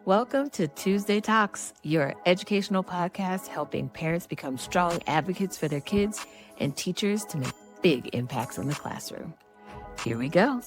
Welcome to Tuesday Talks, your educational podcast helping parents become strong advocates for their kids and teachers to make big impacts in the classroom. Here we go.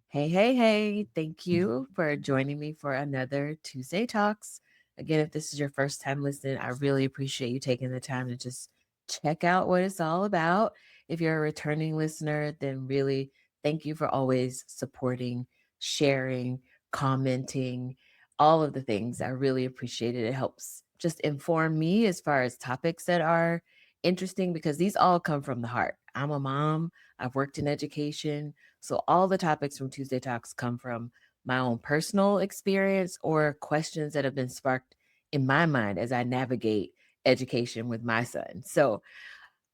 Hey. Thank you for joining me for another Tuesday Talks. Again, if this is your first time listening, I really appreciate you taking the time to just check out what it's all about. If you're a returning listener, then really thank you for always supporting, sharing, commenting, all of the things. I really appreciate it. It helps just inform me as far as topics that are interesting because these all come from the heart. I'm a mom, I've worked in education. So all the topics from Tuesday Talks come from my own personal experience or questions that have been sparked in my mind as I navigate education with my son. So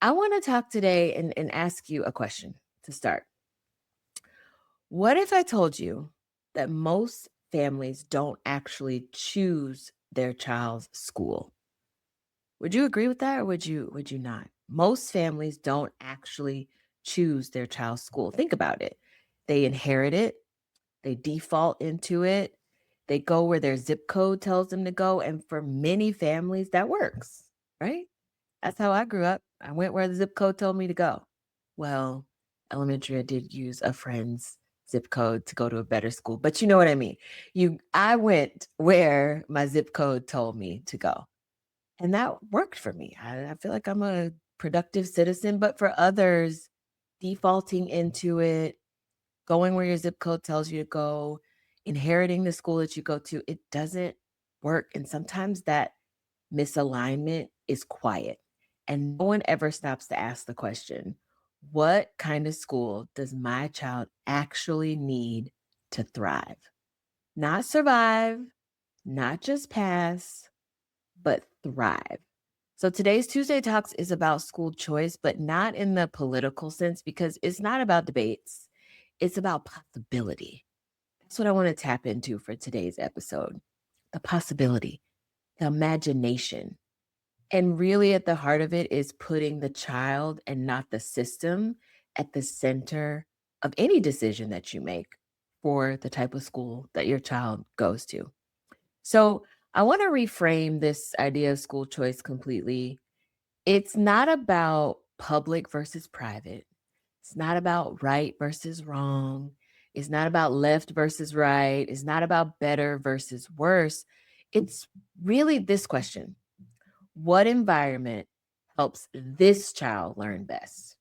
I want to talk today and ask you a question to start. What if I told you that most families don't actually choose their child's school? Would you agree with that or would you not? Most families don't actually choose their child's school. Think about it. They inherit it, they default into it, they go where their zip code tells them to go, and for many families that works, right? That's how I grew up. I went where the zip code told me to go. Well, elementary, I did use a friend's zip code to go to a better school, but you know what I mean. I went where my zip code told me to go. And that worked for me. I feel like I'm a productive citizen, but for others, defaulting into it, going where your zip code tells you to go, inheriting the school that you go to, it doesn't work. And sometimes that misalignment is quiet. And no one ever stops to ask the question, what kind of school does my child actually need to thrive? Not survive, not just pass, but thrive. So today's Tuesday Talks is about school choice, but not in the political sense because it's not about debates. It's about possibility. That's what I want to tap into for today's episode. The possibility, the imagination. And really at the heart of it is putting the child and not the system at the center of any decision that you make for the type of school that your child goes to. So I want to reframe this idea of school choice completely. It's not about public versus private. It's not about right versus wrong. It's not about left versus right. It's not about better versus worse. It's really this question: what environment helps this child learn best?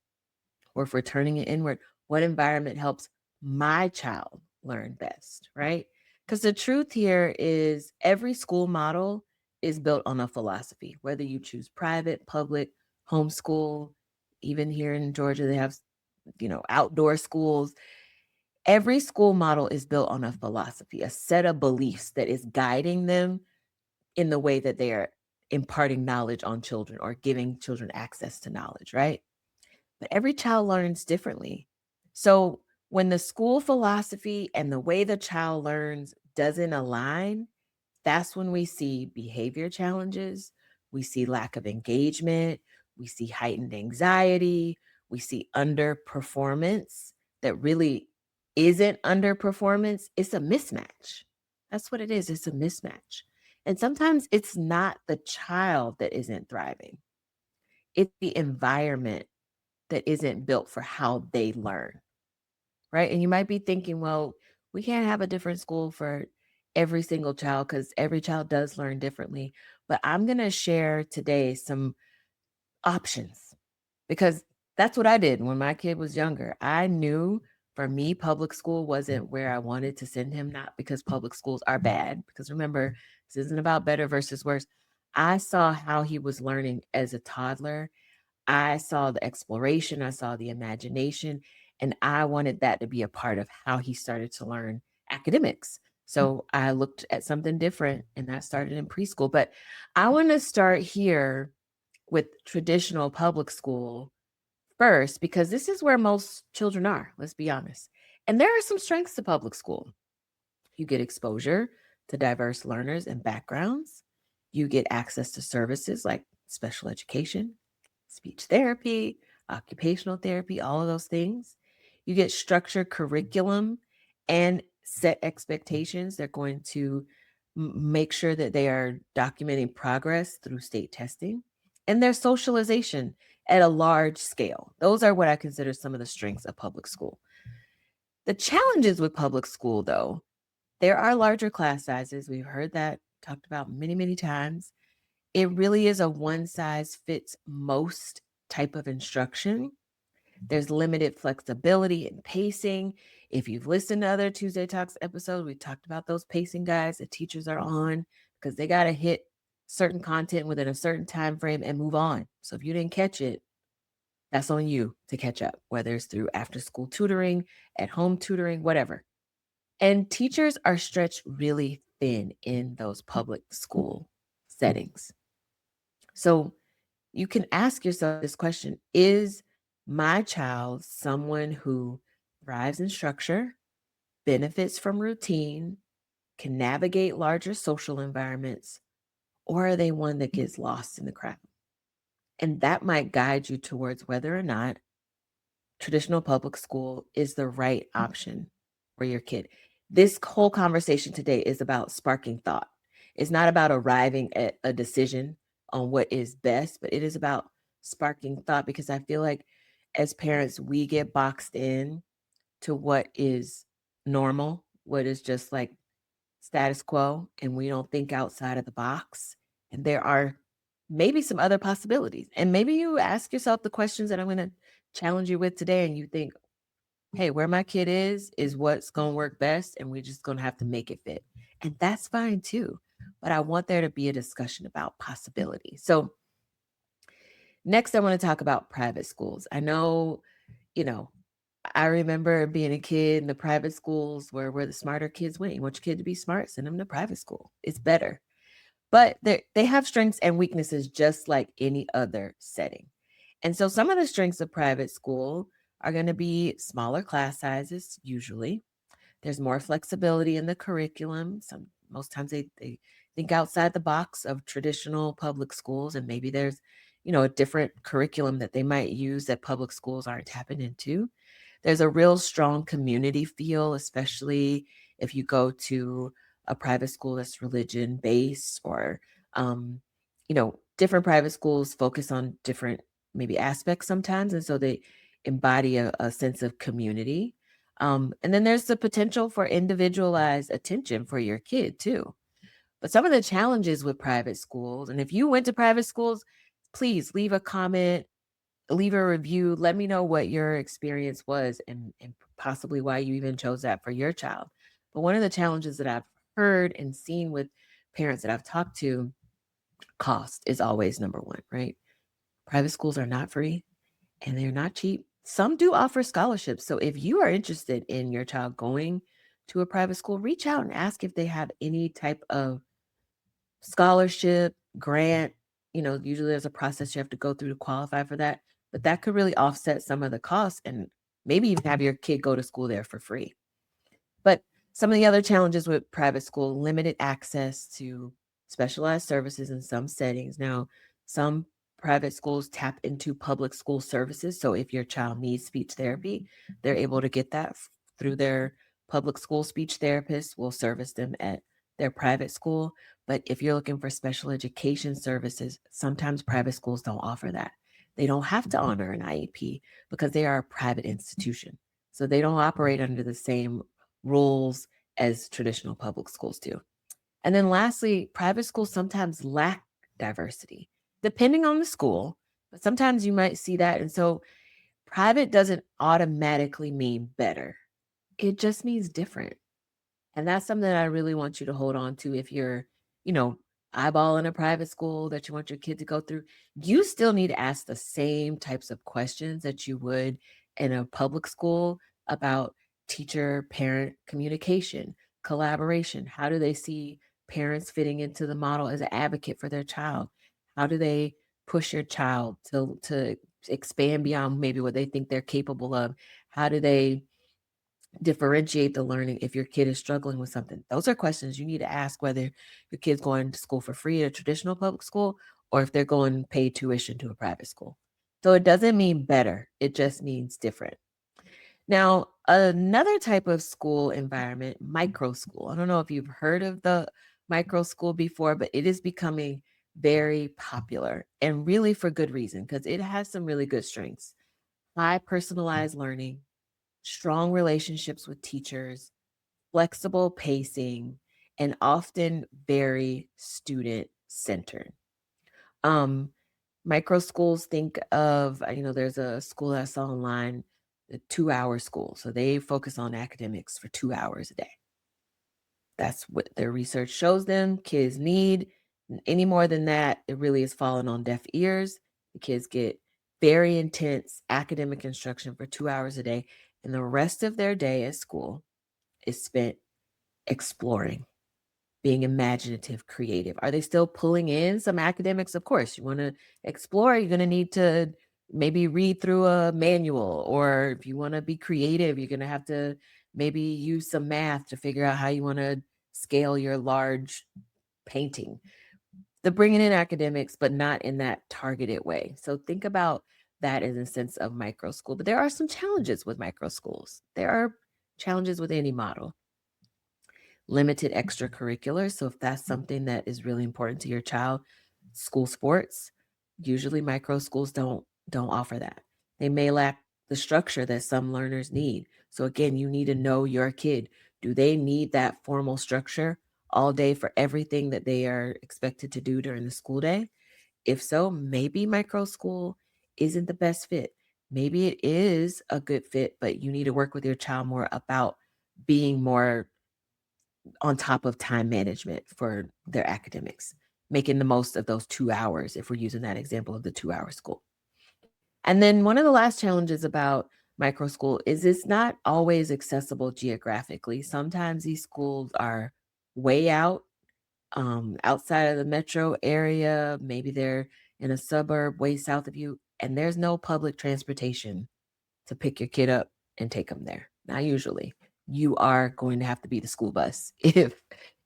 Or if we're turning it inward, what environment helps my child learn best, right? Because the truth here is every school model is built on a philosophy, whether you choose private, public, homeschool, even here in Georgia, they have, outdoor schools. Every school model is built on a philosophy, a set of beliefs that is guiding them in the way that they are imparting knowledge on children or giving children access to knowledge, right? But every child learns differently. So when the school philosophy and the way the child learns doesn't align, that's when we see behavior challenges, we see lack of engagement, we see heightened anxiety, we see underperformance that really isn't underperformance, it's a mismatch. That's what it is. It's a mismatch. And sometimes it's not the child that isn't thriving, it's the environment that isn't built for how they learn, right? And you might be thinking, well, we can't have a different school for every single child because every child does learn differently. But I'm going to share today some options because that's what I did when my kid was younger. I knew for me, public school wasn't where I wanted to send him, not because public schools are bad, because remember, this isn't about better versus worse. I saw how he was learning as a toddler. I saw the exploration, I saw the imagination, and I wanted that to be a part of how he started to learn academics. So I looked at something different and that started in preschool. But I want to start here with traditional public school first, because this is where most children are, let's be honest. And there are some strengths to public school. You get exposure to diverse learners and backgrounds. You get access to services like special education, speech therapy, occupational therapy, all of those things. You get structured curriculum and set expectations. They're going to make sure that they are documenting progress through state testing and their socialization at a large scale. Those are what I consider some of the strengths of public school. The challenges with public school, though, there are larger class sizes. We've heard that talked about many, many times. It really is a one size fits most type of instruction. There's limited flexibility in pacing. If you've listened to other Tuesday Talks episodes, we talked about those pacing guides that teachers are on because they got to hit certain content within a certain time frame and move on. So if you didn't catch it, that's on you to catch up, whether it's through after school tutoring, at home tutoring, whatever. And teachers are stretched really thin in those public school settings. So you can ask yourself this question: is my child someone who thrives in structure, benefits from routine, can navigate larger social environments, or are they one that gets lost in the crowd? And that might guide you towards whether or not traditional public school is the right option for your kid. This whole conversation today is about sparking thought. It's not about arriving at a decision on what is best, but it is about sparking thought because I feel like as parents, we get boxed in to what is normal, what is just like status quo, and we don't think outside of the box. And there are maybe some other possibilities. And maybe you ask yourself the questions that I'm going to challenge you with today, and you think, hey, where my kid is what's going to work best, and we're just going to have to make it fit. And that's fine too. But I want there to be a discussion about possibility. So, next, I want to talk about private schools. I know, you know, I remember being a kid in the private schools where the smarter kids went. You want your kid to be smart, send them to private school. It's better. But they have strengths and weaknesses just like any other setting. And so some of the strengths of private school are going to be smaller class sizes, usually. There's more flexibility in the curriculum. Most times they think outside the box of traditional public schools, and maybe there's, a different curriculum that they might use that public schools aren't tapping into. There's a real strong community feel, especially if you go to a private school that's religion based, or different private schools focus on different maybe aspects sometimes, and so they embody a sense of community. And then there's the potential for individualized attention for your kid too. But some of the challenges with private schools, and if you went to private schools, please leave a comment, leave a review. Let me know what your experience was, and possibly why you even chose that for your child. But one of the challenges that I've heard and seen with parents that I've talked to, cost is always number one, right? Private schools are not free and they're not cheap. Some do offer scholarships. So if you are interested in your child going to a private school, reach out and ask if they have any type of scholarship, grant. Usually there's a process you have to go through to qualify for that, but that could really offset some of the costs and maybe even have your kid go to school there for free. But some of the other challenges with private school: limited access to specialized services in some settings. Now, some private schools tap into public school services. So if your child needs speech therapy, they're able to get that through their public school speech therapist will service them at their private school. But if you're looking for special education services, sometimes private schools don't offer that. They don't have to honor an IEP because they are a private institution. So they don't operate under the same rules as traditional public schools do. And then lastly, private schools sometimes lack diversity, depending on the school, but sometimes you might see that. And so private doesn't automatically mean better, it just means different. And that's something that I really want you to hold on to. If you're, you know, eyeballing a private school that you want your kid to go through, you still need to ask the same types of questions that you would in a public school about teacher parent communication, collaboration. How do they see parents fitting into the model as an advocate for their child? How do they push your child to expand beyond maybe what they think they're capable of? How do they differentiate the learning if your kid is struggling with something? Those are questions you need to ask, whether your kid's going to school for free at a traditional public school or if they're going paid tuition to a private school. So it doesn't mean better, it just means different. Now, another type of school environment, micro school. I don't know if you've heard of the micro school before, but it is becoming very popular and really for good reason because it has some really good strengths. High personalized learning, strong relationships with teachers, flexible pacing, and often very student centered. Um, Micro schools, think of, there's a school I saw online, the 2 hour school. So they focus on academics for 2 hours a day. That's what their research shows them kids need. Any more than that, it really is falling on deaf ears. The kids get very intense academic instruction for 2 hours a day, and the rest of their day at school is spent exploring, being imaginative, creative. Are they still pulling in some academics? Of course, you want to explore, you're going to need to maybe read through a manual, or if you want to be creative, you're going to have to maybe use some math to figure out how you want to scale your large painting. The bringing in academics, but not in that targeted way. So think about that in the sense of micro school. But there are some challenges with micro schools. There are challenges with any model. Limited extracurriculars. So if that's something that is really important to your child, school sports, usually micro schools don't offer that. They may lack the structure that some learners need. So again, you need to know your kid. Do they need that formal structure all day for everything that they are expected to do during the school day? If so, maybe micro school isn't the best fit. Maybe it is a good fit, but you need to work with your child more about being more on top of time management for their academics, making the most of those 2 hours, if we're using that example of the 2 hour school. And then one of the last challenges about micro school is it's not always accessible geographically. Sometimes these schools are way out, outside of the metro area. Maybe they're in a suburb way south of you, and there's no public transportation to pick your kid up and take them there. Not usually. You are going to have to be the school bus if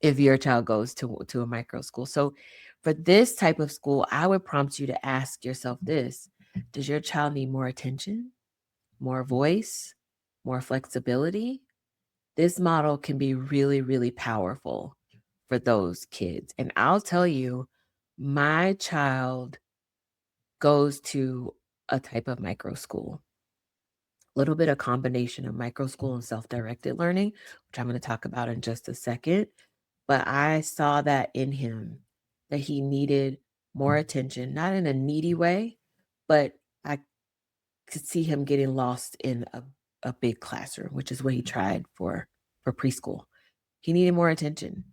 your child goes to a micro school. So for this type of school, I would prompt you to ask yourself this: does your child need more attention, more voice, more flexibility? This model can be really, really powerful for those kids. And I'll tell you, my child goes to a type of micro school, little bit of combination of micro school and self-directed learning, which I'm going to talk about in just a second. But I saw that in him, that he needed more attention, not in a needy way, but I could see him getting lost in a big classroom, which is what he tried for preschool. He needed more attention.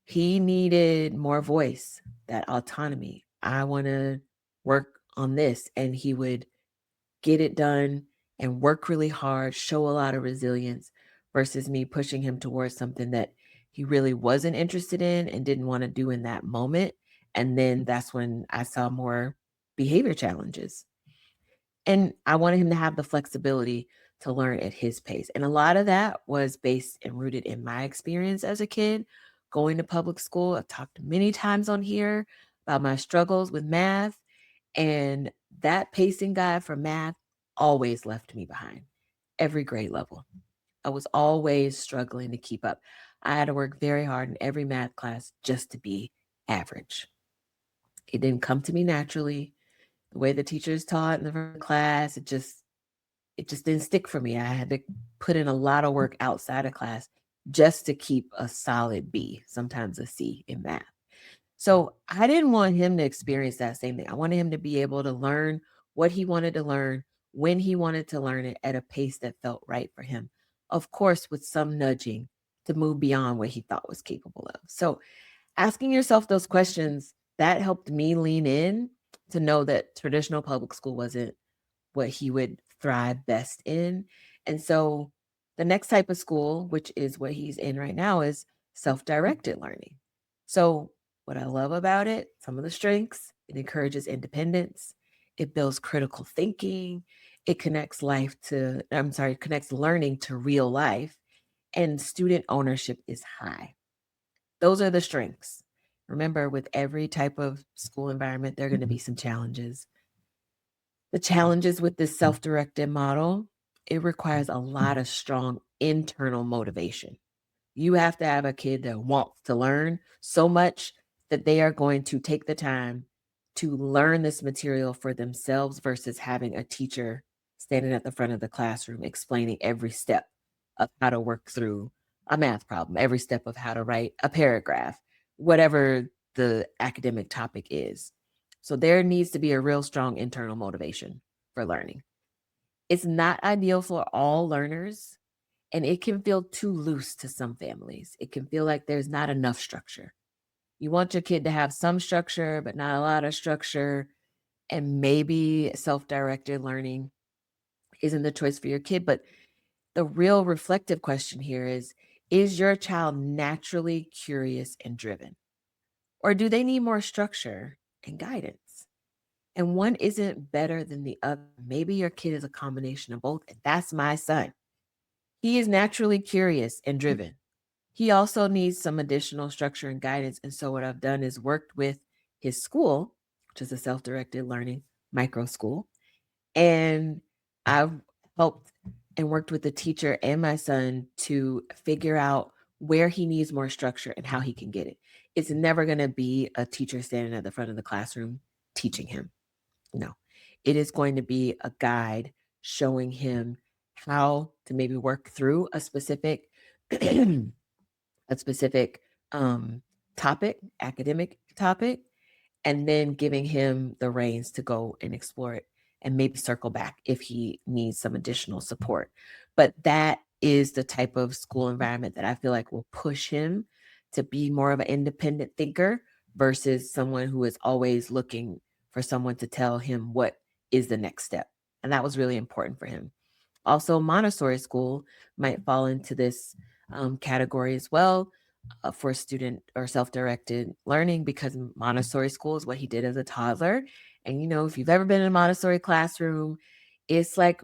He needed more voice, that autonomy. I want to work on this. And he would get it done and work really hard, show a lot of resilience versus me pushing him towards something that he really wasn't interested in and didn't want to do in that moment. And then that's when I saw more behavior challenges. And I wanted him to have the flexibility to learn at his pace. And a lot of that was based and rooted in my experience as a kid going to public school. I've talked many times on here about my struggles with math, and that pacing guide for math always left me behind, every grade level. I was always struggling to keep up. I had to work very hard in every math class just to be average. It didn't come to me naturally. The way the teachers taught in the first class, it just didn't stick for me. I had to put in a lot of work outside of class just to keep a solid B, sometimes a C in math. So I didn't want him to experience that same thing. I wanted him to be able to learn what he wanted to learn when he wanted to learn it at a pace that felt right for him. Of course, with some nudging to move beyond what he thought was capable of. So asking yourself those questions, that helped me lean in to know that traditional public school wasn't what he would thrive best in. And so the next type of school, which is what he's in right now, is self-directed learning. So what I love about it, some of the strengths, it encourages independence, it builds critical thinking, it connects learning to real life, and student ownership is high. Those are the strengths. Remember, with every type of school environment, there are going to be some challenges. The challenges with this self-directed model it requires a lot of strong internal motivation. You have to have a kid that wants to learn so much that they are going to take the time to learn this material for themselves versus having a teacher standing at the front of the classroom explaining every step of how to work through a math problem, every step of how to write a paragraph, whatever the academic topic is. So there needs to be a real strong internal motivation for learning. It's not ideal for all learners, and it can feel too loose to some families. It can feel like there's not enough structure. You want your kid to have some structure, but not a lot of structure. And maybe self directed learning isn't the choice for your kid. But the real reflective question here is your child naturally curious and driven? Or do they need more structure and guidance? And one isn't better than the other. Maybe your kid is a combination of both. And that's my son. He is naturally curious and driven. He also needs some additional structure and guidance. And so, what I've done is worked with his school, which is a self directed learning micro school. And I've helped and worked with the teacher and my son to figure out where he needs more structure and how he can get it. It's never going to be a teacher standing at the front of the classroom teaching him. No, it is going to be a guide showing him how to maybe work through a specific a specific topic, academic topic, and then giving him the reins to go and explore it and maybe circle back if he needs some additional support. But that is the type of school environment that I feel like will push him to be more of an independent thinker versus someone who is always looking for someone to tell him what is the next step. And that was really important for him. Also, Montessori school might fall into this category as well for student or self-directed learning because Montessori school is what he did as a toddler. And if you've ever been in a Montessori classroom, it's like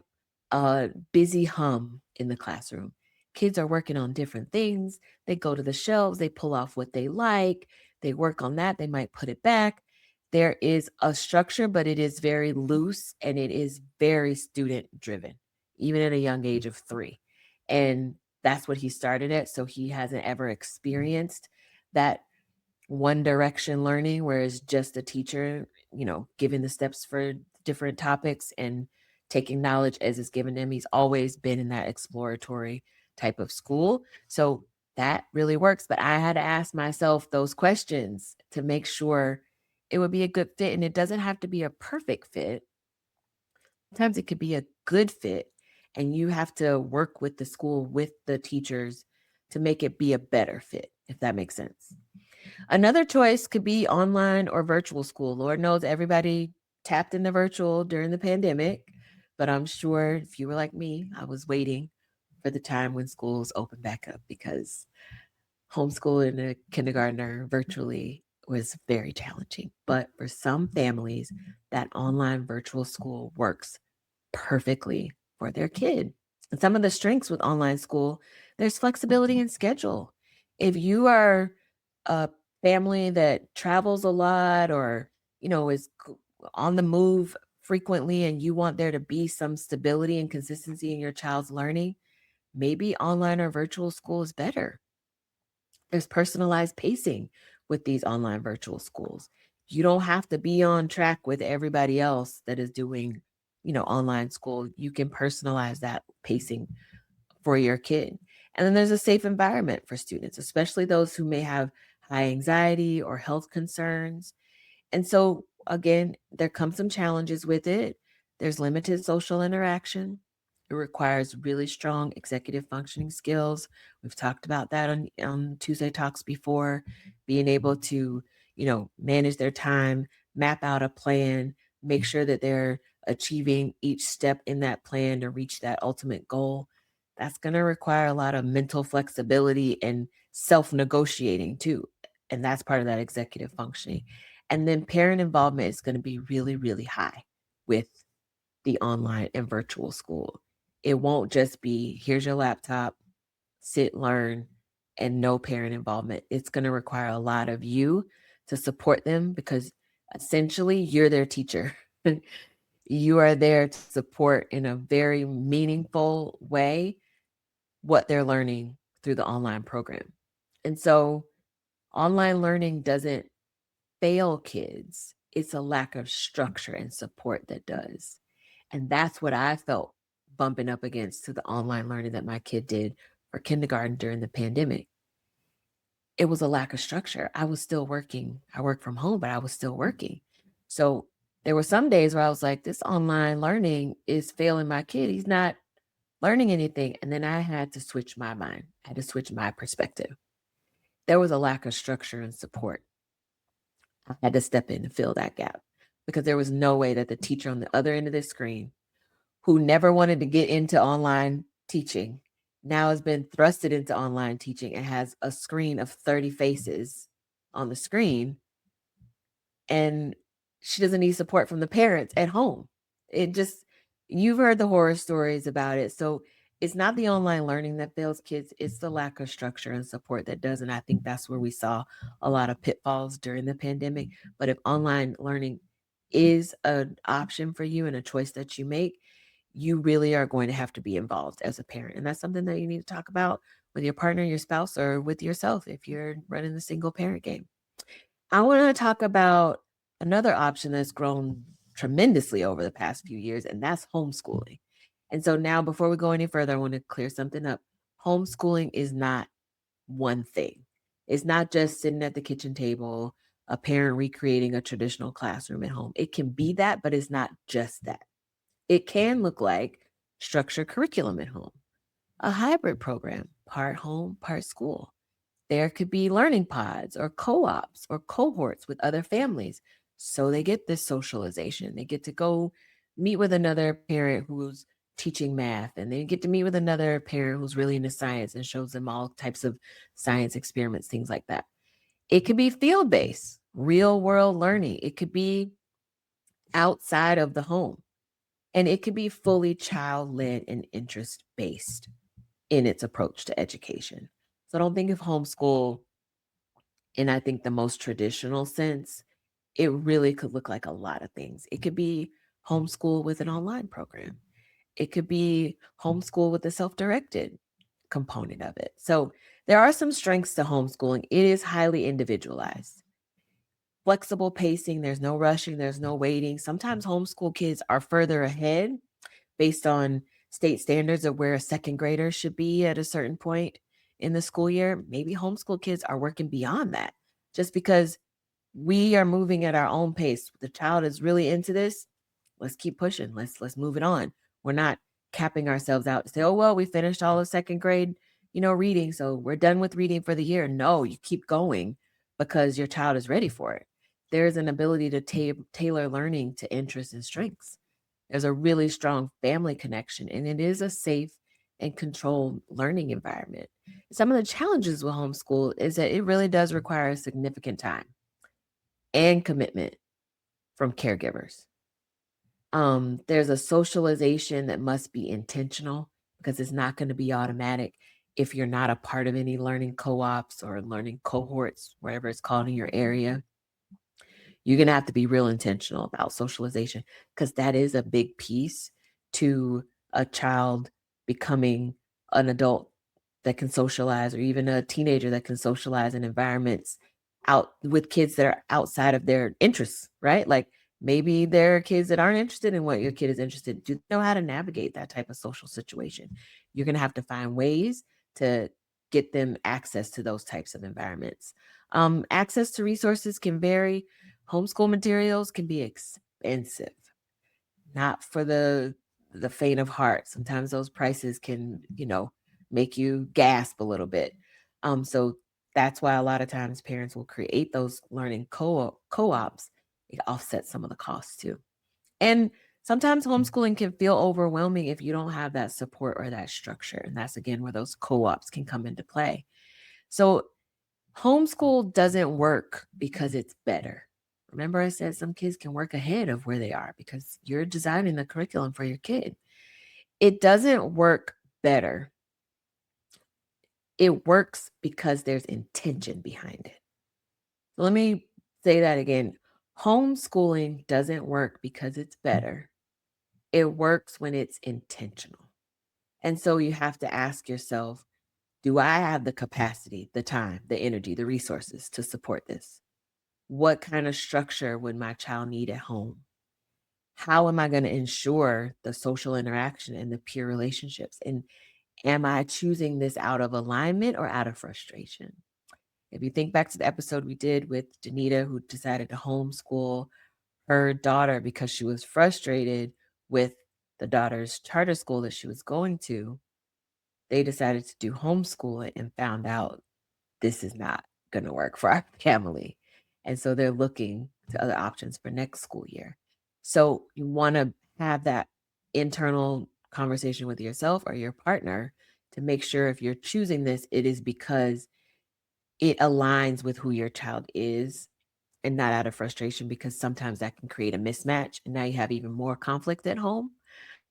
a busy hum in the classroom. Kids are working on different things. They go to the shelves, they pull off what they like, they work on that, they might put it back. There is a structure, but it is very loose and it is very student driven, even at a young age of 3. And that's what he started at. So he hasn't ever experienced that one direction learning where it's just a teacher, giving the steps for different topics and taking knowledge as it's given to him. He's always been in that exploratory type of school. So that really works. But I had to ask myself those questions to make sure it would be a good fit. And it doesn't have to be a perfect fit. Sometimes it could be a good fit, and you have to work with the school, with the teachers to make it be a better fit, if that makes sense. Another choice could be online or virtual school. Lord knows everybody tapped into virtual during the pandemic, but I'm sure if you were like me, I was waiting for the time when schools open back up because homeschooling a kindergartner virtually was very challenging. But for some families, that online virtual school works perfectly for their kid. And some of the strengths with online school, there's flexibility in schedule. If you are a family that travels a lot or, is on the move frequently and you want there to be some stability and consistency in your child's learning, maybe online or virtual school is better. There's personalized pacing with these online virtual schools. You don't have to be on track with everybody else that is doing, online school. You can personalize that pacing for your kid. And then there's a safe environment for students, especially those who may have high anxiety or health concerns. And so, again, there come some challenges with it. There's limited social interaction. It requires really strong executive functioning skills. We've talked about that on Tuesday Talks before, being able to, manage their time, map out a plan, make sure that they're achieving each step in that plan to reach that ultimate goal. That's going to require a lot of mental flexibility and self negotiating too. And that's part of that executive functioning. And then parent involvement is going to be really, really high with the online and virtual school. It won't just be here's your laptop, sit, learn, and no parent involvement. It's going to require a lot of you to support them because essentially you're their teacher. You are there to support in a very meaningful way what they're learning through the online program. And so online learning doesn't fail kids, it's a lack of structure and support that does. And that's what I felt bumping up against to the online learning that my kid did for kindergarten during the pandemic. It was a lack of structure. I was still working. I worked from home, but I was still working. So there were some days where I was like, this online learning is failing my kid. He's not learning anything. And then I had to switch my mind. I had to switch my perspective. There was a lack of structure and support. I had to step in and fill that gap because there was no way that the teacher on the other end of the screen, who never wanted to get into online teaching, now has been thrusted into online teaching and has a screen of 30 faces on the screen, and she doesn't need support from the parents at home. It just, you've heard the horror stories about it. So it's not the online learning that fails kids, it's the lack of structure and support that does. And I think that's where we saw a lot of pitfalls during the pandemic. But if online learning is an option for you and a choice that you make, you really are going to have to be involved as a parent. And that's something that you need to talk about with your partner, your spouse, or with yourself if you're running the single parent game. I want to talk about another option that's grown tremendously over the past few years, and that's homeschooling. And so now, before we go any further, I want to clear something up. Homeschooling is not one thing. It's not just sitting at the kitchen table, a parent recreating a traditional classroom at home. It can be that, but it's not just that. It can look like structured curriculum at home, a hybrid program, part home, part school. There could be learning pods or co ops or cohorts with other families. So they get this socialization. They get to go meet with another parent who's teaching math, and they get to meet with another parent who's really into science and shows them all types of science experiments, things like that. It could be field based, real world learning. It could be outside of the home, and it could be fully child led and interest based in its approach to education. So I don't think of homeschool in, I think, the most traditional sense. It really could look like a lot of things. It could be homeschool with an online program. It could be homeschool with a self-directed component of it. So there are some strengths to homeschooling. It is highly individualized. Flexible pacing, there's no rushing, there's no waiting. Sometimes homeschool kids are further ahead based on state standards of where a second grader should be at a certain point in the school year. Maybe homeschool kids are working beyond that just because we are moving at our own pace. The child is really into this. Let's keep pushing. Let's move it on. We're not capping ourselves out to say, oh well, we finished all of second grade, reading, so we're done with reading for the year. No, you keep going because your child is ready for it. There's an ability to tailor learning to interests and strengths. There's a really strong family connection, and it is a safe and controlled learning environment. Some of the challenges with homeschool is that it really does require significant time and commitment from caregivers. There's a socialization that must be intentional because it's not going to be automatic if you're not a part of any learning co-ops or learning cohorts, whatever it's called in your area. You're going to have to be real intentional about socialization because that is a big piece to a child becoming an adult that can socialize, or even a teenager that can socialize in environments out with kids that are outside of their interests, right? Like maybe there are kids that aren't interested in what your kid is interested in. Do you know how to navigate that type of social situation? You're going to have to find ways to get them access to those types of environments. Access to resources can vary. Homeschool materials can be expensive, not for the faint of heart. Sometimes those prices can, make you gasp a little bit. So that's why a lot of times parents will create those learning co-ops. It offsets some of the costs too. And sometimes homeschooling can feel overwhelming if you don't have that support or that structure. And that's again where those co-ops can come into play. So homeschool doesn't work because it's better. Remember, I said some kids can work ahead of where they are because you're designing the curriculum for your kid. It doesn't work better. It works because there's intention behind it. So let me say that again. Homeschooling doesn't work because it's better. It works when it's intentional. And so you have to ask yourself, do I have the capacity, the time, the energy, the resources to support this? What kind of structure would my child need at home? How am I going to ensure the social interaction and the peer relationships? And am I choosing this out of alignment or out of frustration? If you think back to the episode we did with Janita, who decided to homeschool her daughter because she was frustrated with the daughter's charter school that she was going to, they decided to do homeschooling and found out this is not going to work for our family. And so they're looking to other options for next school year. So you want to have that internal conversation with yourself or your partner to make sure if you're choosing this, it is because it aligns with who your child is and not out of frustration, because sometimes that can create a mismatch. And now you have even more conflict at home,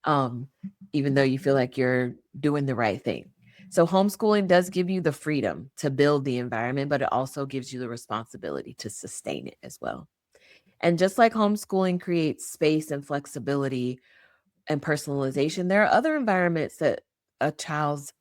um, even though you feel like you're doing the right thing. So homeschooling does give you the freedom to build the environment, but it also gives you the responsibility to sustain it as well. And just like homeschooling creates space and flexibility and personalization, there are other environments that a child's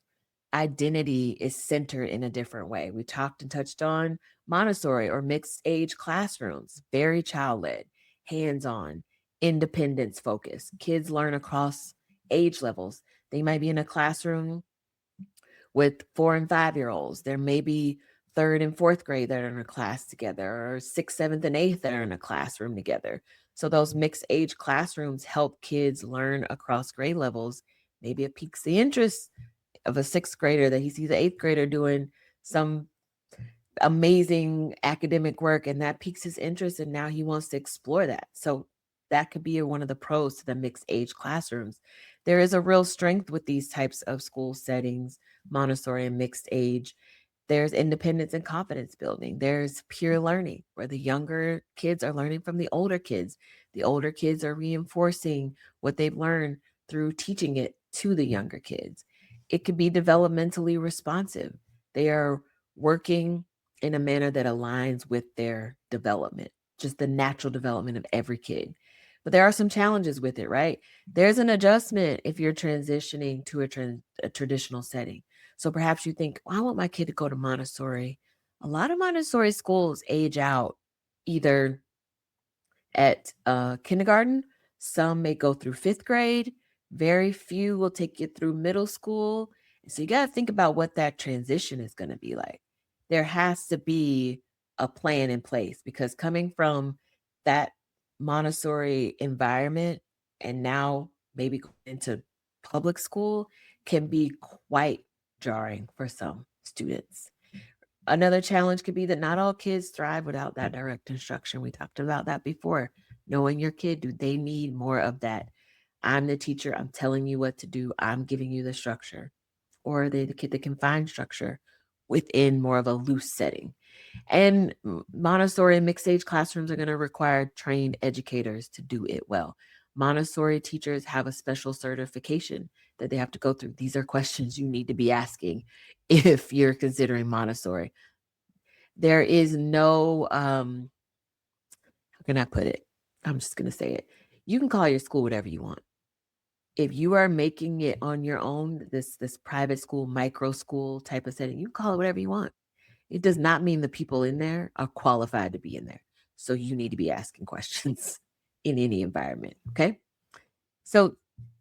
identity is centered in a different way. We talked and touched on Montessori or mixed age classrooms, very child led, hands on, independence focused. Kids learn across age levels. They might be in a classroom with 4 and 5 year olds. There may be third and fourth grade that are in a class together, or sixth, seventh, and eighth that are in a classroom together. So those mixed age classrooms help kids learn across grade levels. Maybe it piques the interest of a sixth grader that he sees the eighth grader doing some amazing academic work, and that piques his interest, and now he wants to explore that. So that could be one of the pros to the mixed age classrooms. There is a real strength with these types of school settings, Montessori and mixed age. There's independence and confidence building. There's peer learning, where the younger kids are learning from the older kids. The older kids are reinforcing what they've learned through teaching it to the younger kids. It could be developmentally responsive. They are working in a manner that aligns with their development, just the natural development of every kid. But there are some challenges with it, right? There's an adjustment if you're transitioning to a traditional setting. So perhaps you think, well, I want my kid to go to Montessori. A lot of Montessori schools age out either at kindergarten. Some may go through fifth grade. Very few will take you through middle school. So you got to think about what that transition is going to be like. There has to be a plan in place, because coming from that Montessori environment and now maybe going into public school can be quite jarring for some students. Another challenge could be that not all kids thrive without that direct instruction. We talked about that before. Knowing your kid, do they need more of that? I'm the teacher, I'm telling you what to do, I'm giving you the structure. Or are they the kid that can find structure within more of a loose setting? And Montessori and mixed age classrooms are going to require trained educators to do it well. Montessori teachers have a special certification that they have to go through. These are questions you need to be asking if you're considering Montessori. There is no, how can I put it? I'm just going to say it. You can call your school whatever you want. If you are making it on your own, this private school, micro school type of setting, you can call it whatever you want. It does not mean the people in there are qualified to be in there. So you need to be asking questions in any environment. Okay. So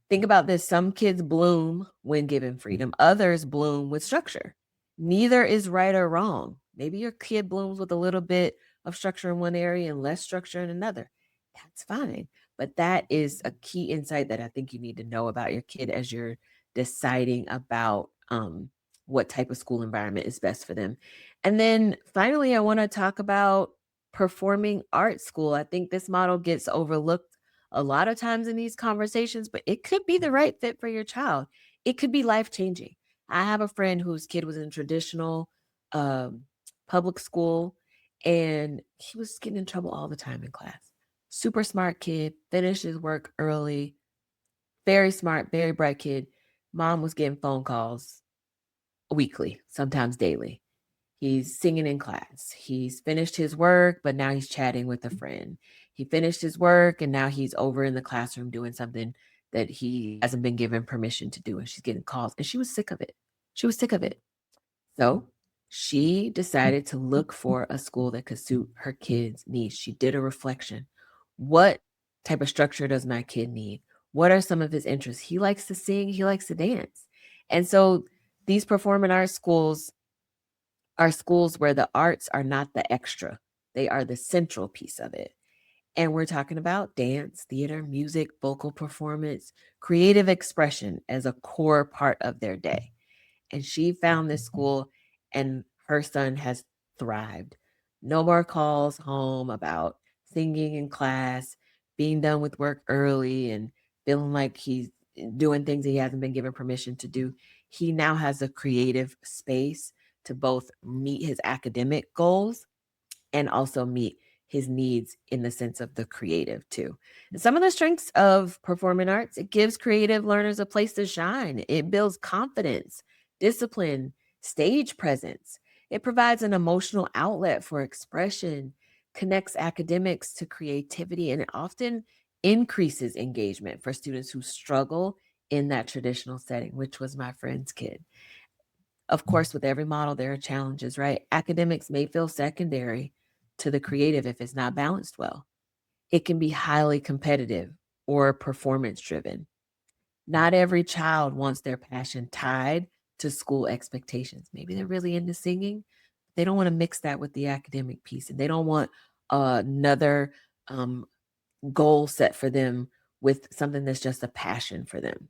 think about this. Some kids bloom when given freedom, others bloom with structure. Neither is right or wrong. Maybe your kid blooms with a little bit of structure in one area and less structure in another. That's fine. But that is a key insight that I think you need to know about your kid as you're deciding about what type of school environment is best for them. And then finally, I want to talk about performing arts school. I think this model gets overlooked a lot of times in these conversations, but it could be the right fit for your child. It could be life changing. I have a friend whose kid was in traditional um, public school, and he was getting in trouble all the time in class. Super smart kid, finished his work early, very smart, very bright kid. Mom was getting phone calls weekly, sometimes daily. He's singing in class. He's finished his work, but now he's chatting with a friend. He finished his work and now he's over in the classroom doing something that he hasn't been given permission to do. And she's getting calls. And she was sick of it. She was sick of it. So she decided to look for a school that could suit her kid's needs. She did a reflection. What type of structure does my kid need? What are some of his interests? He likes to sing, he likes to dance. And so these performing arts schools are schools where the arts are not the extra, they are the central piece of it. And we're talking about dance, theater, music, vocal performance, creative expression as a core part of their day. And she found this school, and her son has thrived. No more calls home about singing in class, being done with work early, and feeling like he's doing things he hasn't been given permission to do. He now has a creative space to both meet his academic goals and also meet his needs in the sense of the creative too. And some of the strengths of performing arts, it gives creative learners a place to shine. It builds confidence, discipline, stage presence. It provides an emotional outlet for expression, connects academics to creativity, and it often increases engagement for students who struggle in that traditional setting, which was my friend's kid. Of course, with every model, there are challenges, right? Academics may feel secondary to the creative if it's not balanced well. It can be highly competitive or performance driven. Not every child wants their passion tied to school expectations. Maybe they're really into singing. They don't want to mix that with the academic piece, and they don't want another um, goal set for them with something that's just a passion for them.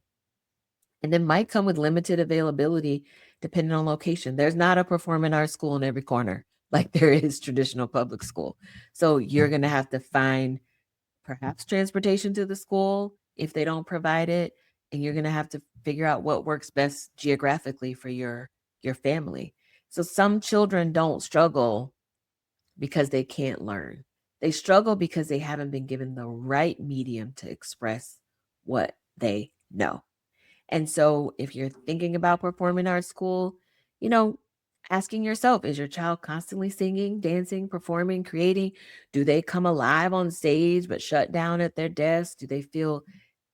And it might come with limited availability depending on location. There's not a performing arts school in every corner like there is traditional public school. So you're going to have to find perhaps transportation to the school if they don't provide it, and you're going to have to figure out what works best geographically for your family. So some children don't struggle because they can't learn. They struggle because they haven't been given the right medium to express what they know. And so if you're thinking about performing arts school, you know, asking yourself, is your child constantly singing, dancing, performing, creating? Do they come alive on stage but shut down at their desk? Do they feel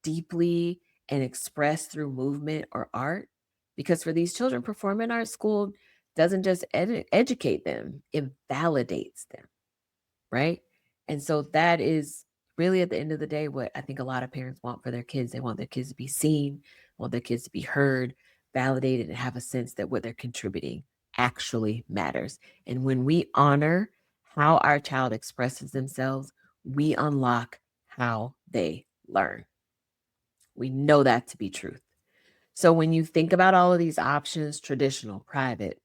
deeply and express through movement or art? Because for these children, performing arts school doesn't just educate them, it validates them, right? And so that is really at the end of the day what I think a lot of parents want for their kids. They want their kids to be seen, want their kids to be heard, validated, and have a sense that what they're contributing actually matters. And when we honor how our child expresses themselves, we unlock how they learn. We know that to be truth. So when you think about all of these options, traditional, private,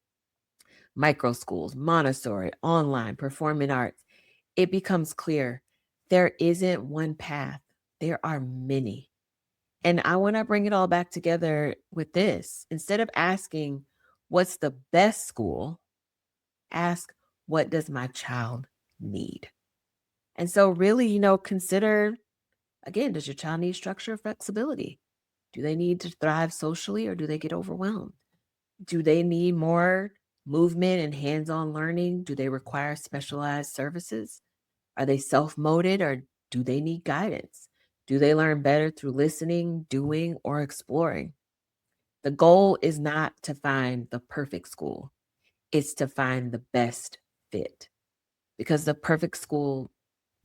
micro schools, Montessori, online, performing arts, it becomes clear there isn't one path, there are many. And I want to bring it all back together with this. Instead of asking, what's the best school? Ask, what does my child need? And so, really, consider again, does your child need structure or flexibility? Do they need to thrive socially or do they get overwhelmed? Do they need more movement and hands on learning? Do they require specialized services? Are they self motivated or do they need guidance? Do they learn better through listening, doing, or exploring? The goal is not to find the perfect school, it's to find the best fit because the perfect school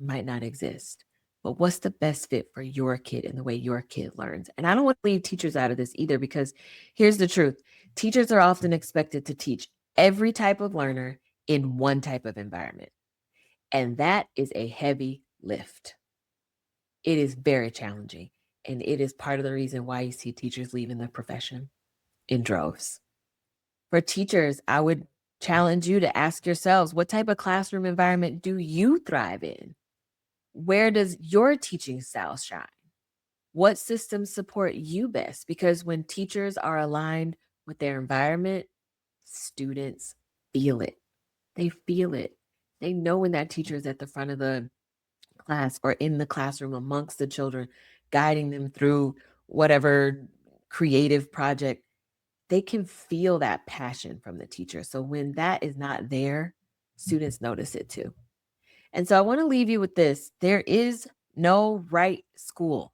might not exist. But what's the best fit for your kid and the way your kid learns? And I don't want to leave teachers out of this either because here's the truth teachers are often expected to teach every type of learner in one type of environment. And that is a heavy lift. It is very challenging. And it is part of the reason why you see teachers leaving the profession in droves. For teachers, I would challenge you to ask yourselves, what type of classroom environment do you thrive in? Where does your teaching style shine? What systems support you best? Because when teachers are aligned with their environment, students feel it. They feel it. They know when that teacher is at the front of the class or in the classroom amongst the children, guiding them through whatever creative project, they can feel that passion from the teacher. So when that is not there, students notice it too. And so I want to leave you with this. There is no right school.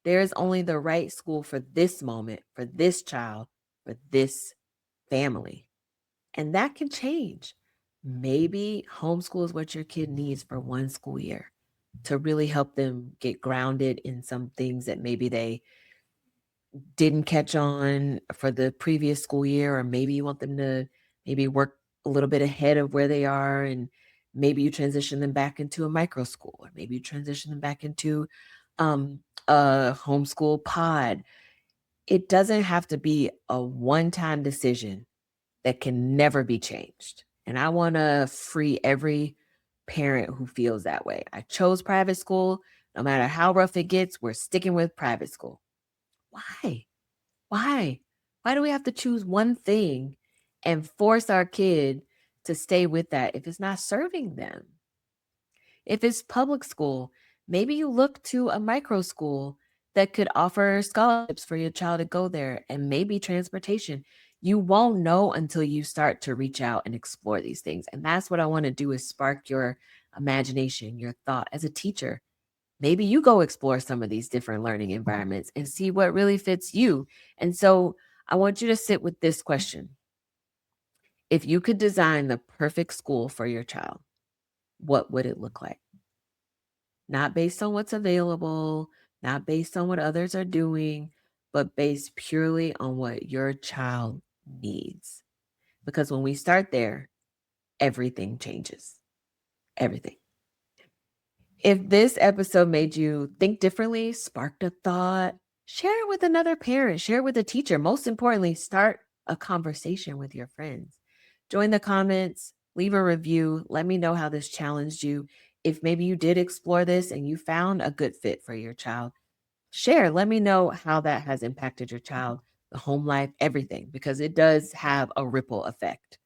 There is only the right school for this moment, for this child, for this family. And that can change. Maybe homeschool is what your kid needs for one school year to really help them get grounded in some things that maybe they didn't catch on for the previous school year, or maybe you want them to maybe work a little bit ahead of where they are, and maybe you transition them back into a micro school, or maybe you transition them back into a homeschool pod. It doesn't have to be a one-time decision that can never be changed. And I want to free every parent who feels that way. I chose private school. No matter how rough it gets, we're sticking with private school. Why? Why? Why do we have to choose one thing and force our kid to stay with that if it's not serving them? If it's public school, maybe you look to a micro school that could offer scholarships for your child to go there, and maybe transportation. You won't know until you start to reach out and explore these things. And that's what I want to do, is spark your imagination, your thought as a teacher. Maybe you go explore some of these different learning environments and see what really fits you. And so I want you to sit with this question. If you could design the perfect school for your child, what would it look like? Not based on what's available, not based on what others are doing, but based purely on what your child needs. Because when we start there, everything changes. Everything. If this episode made you think differently, sparked a thought, share it with another parent, share it with a teacher. Most importantly, start a conversation with your friends. Join the comments, leave a review. Let me know how this challenged you. If maybe you did explore this and you found a good fit for your child, share. Let me know how that has impacted your child, the home life, everything, because it does have a ripple effect.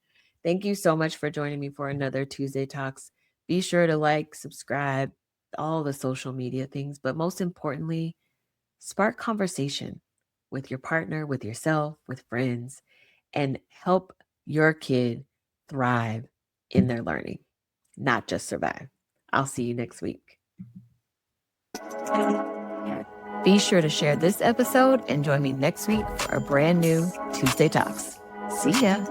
Thank you so much for joining me for another Tuesday Talks. Be sure to like, subscribe, all the social media things, but most importantly, spark conversation with your partner, with yourself, with friends, and help your kid thrive in their learning, not just survive. I'll see you next week. Be sure to share this episode and join me next week for a brand new Tuesday Talks. See ya.